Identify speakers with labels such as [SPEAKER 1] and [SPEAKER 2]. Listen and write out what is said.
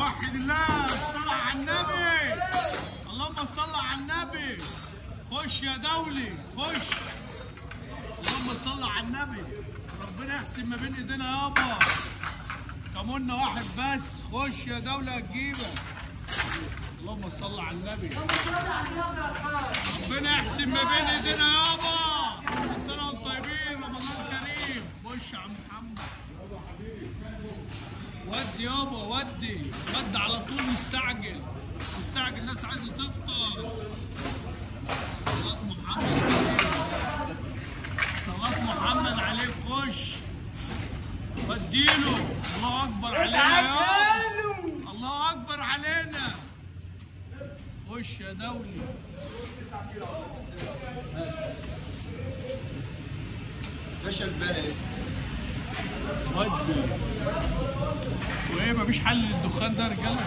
[SPEAKER 1] وحد الله، الصلاة على النبي، اللهم صل على النبي. خش يا دولي خش، اللهم صل على النبي. ربنا يحسن ما بين ايدينا يابا. كمنا واحد بس، خش يا دولي هتجيبك. اللهم صل على النبي. ربنا يحسن ما بين ايدينا يابا. كل سنة وانتم طيبين، رمضان كريم. خش يا عم محمد. ودي يابا ودي على طول. مستعجل الناس عايزه تفطر. صلاة محمد عليك. خش وديله. الله اكبر علينا يابا، الله اكبر علينا. خش يا دولي.
[SPEAKER 2] باشا الباقي
[SPEAKER 1] ودي. وايه مفيش حل للدخان ده يا رجاله؟